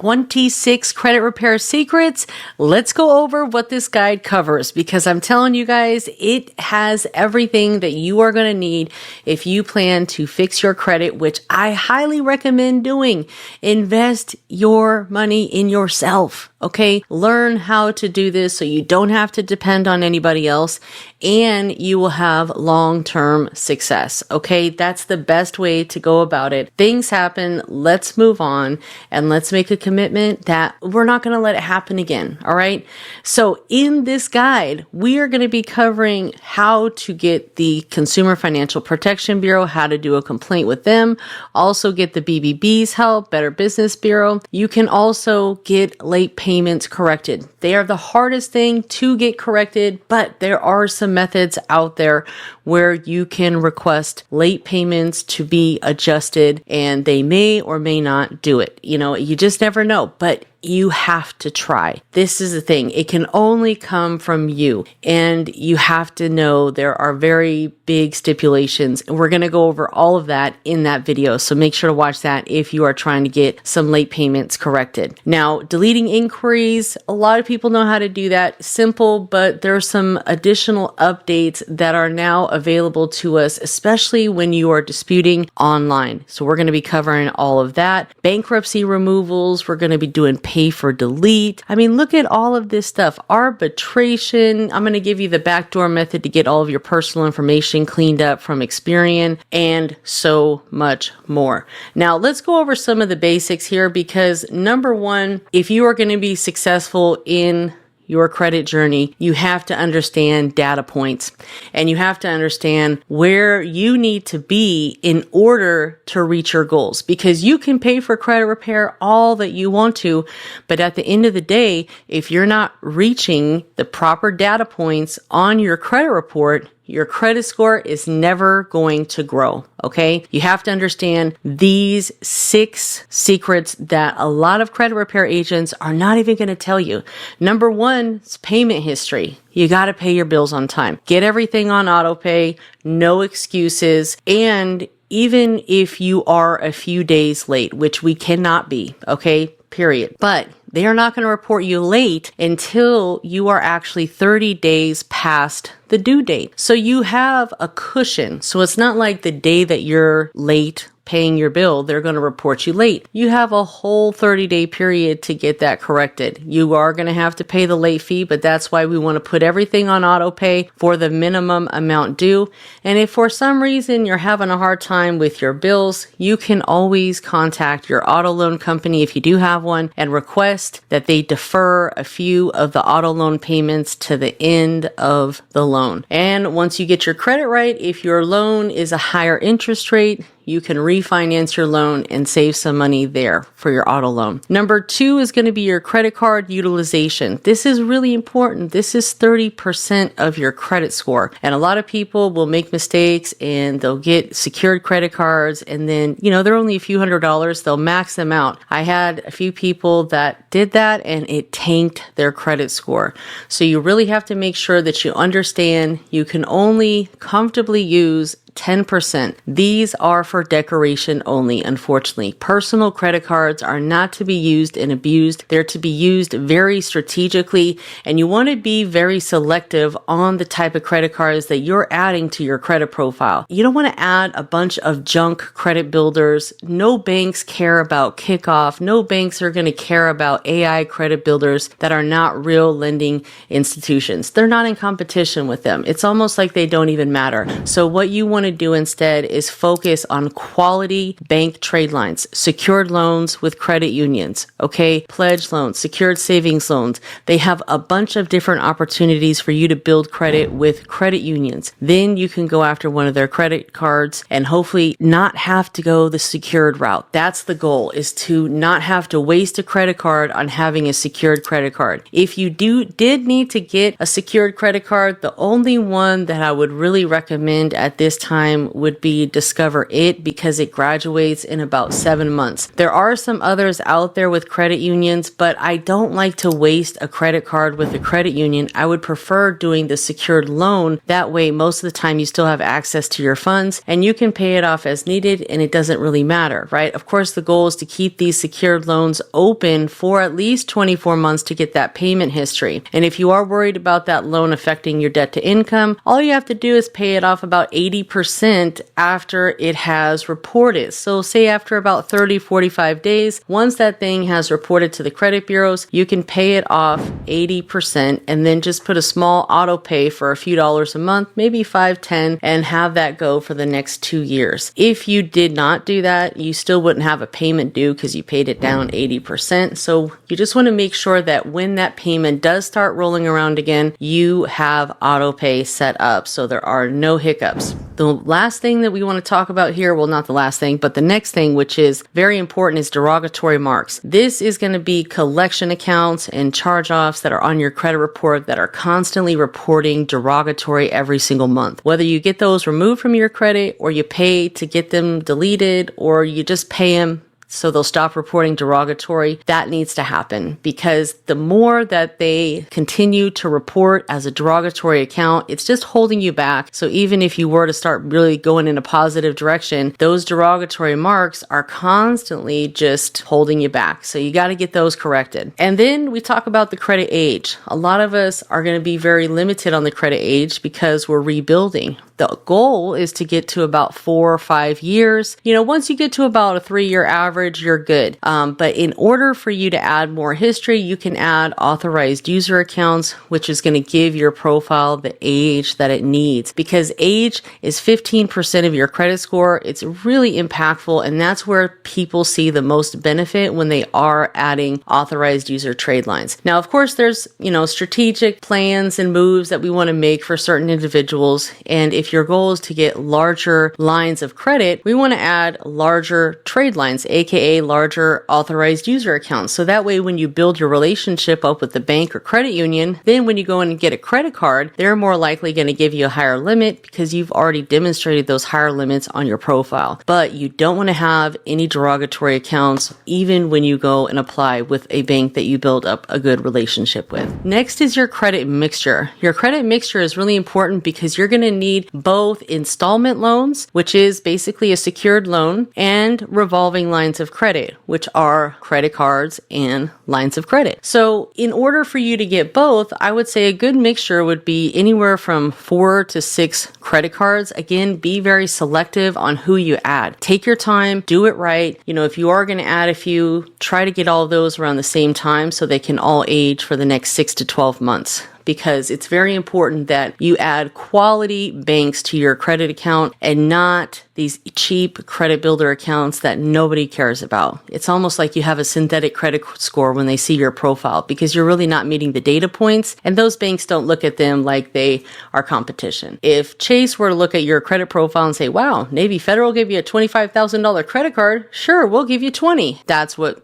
26 credit repair secrets. Let's go over what this guide covers, because I'm telling you guys, it has everything that you are going to need if you plan to fix your credit, which I highly recommend doing. Invest your money in yourself. Okay, learn how to do this so you don't have to depend on anybody else, and you will have long-term success. Okay, that's the best way to go about it. Things happen, let's move on, and let's make a commitment that we're not going to let it happen again. All right, so in this guide, we are going to be covering how to get the Consumer Financial Protection Bureau, how to do a complaint with them, also get the BBB's help, Better Business Bureau. You can also get late payments corrected. They are the hardest thing to get corrected, but there are some methods out there where you can request late payments to be adjusted, and they may or may not do it. You know, you just never know, but you have to try. This is the thing. It can only come from you, and you have to know there are very big stipulations, and we're going to go over all of that in that video. So make sure to watch that if you are trying to get some late payments corrected. Now, deleting inquiries, a lot of people know how to do that. Simple, but there are some additional updates that are now available to us, especially when you are disputing online. So we're going to be covering all of that. Bankruptcy removals, we're going to be doing pay for delete. I mean, look at all of this stuff. Arbitration. I'm going to give you the backdoor method to get all of your personal information cleaned up from Experian, and so much more. Now, let's go over some of the basics here, because number one, if you are going to be successful in your credit journey, you have to understand data points, and you have to understand where you need to be in order to reach your goals, because you can pay for credit repair all that you want to, but at the end of the day, if you're not reaching the proper data points on your credit report, your credit score is never going to grow. Okay. You have to understand these 6 secrets that a lot of credit repair agents are not even going to tell you. Number one is payment history. You got to pay your bills on time. Get everything on auto pay, no excuses. And even if you are a few days late, which we cannot be, okay, period. But they are not going to report you late until you are actually 30 days past the due date. So you have a cushion. So it's not like the day that you're late paying your bill, they're going to report you late. You have a whole 30-day period to get that corrected. You are going to have to pay the late fee, but that's why we want to put everything on auto pay for the minimum amount due. And if for some reason you're having a hard time with your bills, you can always contact your auto loan company if you do have one and request that they defer a few of the auto loan payments to the end of the loan. And once you get your credit right, if your loan is a higher interest rate, you can refinance your loan and save some money there for your auto loan. Number 2 is going to be your credit card utilization. This is really important. This is 30% of your credit score. And a lot of people will make mistakes and they'll get secured credit cards, and then, you know, they're only a few $100s. They'll max them out. I had a few people that did that and it tanked their credit score. So you really have to make sure that you understand you can only comfortably use 10%. These are for decoration only, unfortunately. Personal credit cards are not to be used and abused. They're to be used very strategically, and you want to be very selective on the type of credit cards that you're adding to your credit profile. You don't want to add a bunch of junk credit builders. No banks care about kickoff. No banks are going to care about AI credit builders that are not real lending institutions. They're not in competition with them. It's almost like they don't even matter. So what you want to do instead is focus on quality bank trade lines, secured loans with credit unions, okay, pledge loans, secured savings loans. They have a bunch of different opportunities for you to build credit with credit unions. Then you can go after one of their credit cards and hopefully not have to go the secured route. That's the goal, is to not have to waste a credit card on having a secured credit card. If you did need to get a secured credit card, the only one that I would really recommend at this time time would be Discover It because it graduates in about 7 months. There are some others out there with credit unions, but I don't like to waste a credit card with a credit union. I would prefer doing the secured loan. That way, most of the time you still have access to your funds and you can pay it off as needed and it doesn't really matter, right? Of course, the goal is to keep these secured loans open for at least 24 months to get that payment history. And if you are worried about that loan affecting your debt to income, all you have to do is pay it off about 80% after it has reported. So say after about 30, 45 days, once that thing has reported to the credit bureaus, you can pay it off 80% and then just put a small auto pay for a few dollars a month, maybe 5, 10, and have that go for the next 2 years. If you did not do that, you still wouldn't have a payment due because you paid it down 80%. So you just want to make sure that when that payment does start rolling around again, you have auto pay set up so there are no hiccups. The last thing that we want to talk about here, well, not the last thing, but the next thing, which is very important, is derogatory marks. This is going to be collection accounts and charge-offs that are on your credit report that are constantly reporting derogatory every single month. Whether you get those removed from your credit or you pay to get them deleted or you just pay them so they'll stop reporting derogatory, that needs to happen because the more that they continue to report as a derogatory account, it's just holding you back. So even if you were to start really going in a positive direction, those derogatory marks are constantly just holding you back. So you got to get those corrected. And then we talk about the credit age. A lot of us are going to be very limited on the credit age because we're rebuilding. The goal is to get to about 4 or 5 years. Once you get to about a 3-year average, you're good. But in order for you to add more history, you can add authorized user accounts, which is going to give your profile the age that it needs. Because age is 15% of your credit score. It's really impactful, and that's where people see the most benefit when they are adding authorized user trade lines. Now, of course, there's, strategic plans and moves that we want to make for certain individuals. And if your goal is to get larger lines of credit, we want to add larger trade lines, aka larger authorized user accounts. So that way, when you build your relationship up with the bank or credit union, then when you go in and get a credit card, they're more likely going to give you a higher limit because you've already demonstrated those higher limits on your profile. But you don't want to have any derogatory accounts even when you go and apply with a bank that you build up a good relationship with. Next is your credit mixture. Your credit mixture is really important because you're going to need both installment loans, which is basically a secured loan, and revolving lines of credit, which are credit cards and lines of credit. So in order for you to get both, I would say a good mixture would be anywhere from 4 to 6 credit cards. Again, be very selective on who you add. Take your time, do it right. If you are going to add a few, try to get all of those around the same time so they can all age for the next 6 to 12 months. Because it's very important that you add quality banks to your credit account and not these cheap credit builder accounts that nobody cares about. It's almost like you have a synthetic credit score when they see your profile because you're really not meeting the data points, and those banks don't look at them like they are competition. If Chase were to look at your credit profile and say, wow, Navy Federal gave you a $25,000 credit card, sure, we'll give you 20. That's what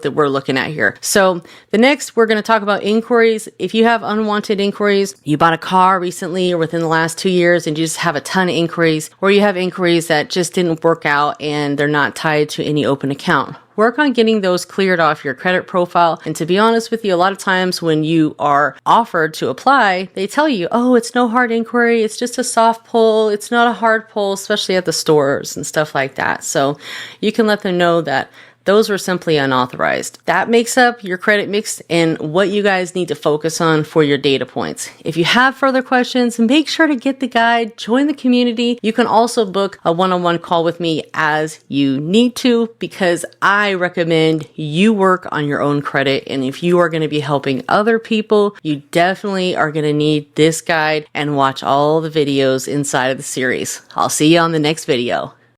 we're looking at here. So the next, we're going to talk about inquiries. If you have unwanted inquiries, you bought a car recently or within the last 2 years and you just have a ton of inquiries, or you have inquiries that just didn't work out and they're not tied to any open account. Work on getting those cleared off your credit profile. And to be honest with you, a lot of times when you are offered to apply, they tell you, oh, it's no hard inquiry. It's just a soft pull. It's not a hard pull, especially at the stores and stuff like that. So you can let them know that those were simply unauthorized. That makes up your credit mix and what you guys need to focus on for your data points. If you have further questions, make sure to get the guide, join the community. You can also book a one-on-one call with me as you need to, because I recommend you work on your own credit. And if you are going to be helping other people, you definitely are going to need this guide and watch all the videos inside of the series. I'll see you on the next video.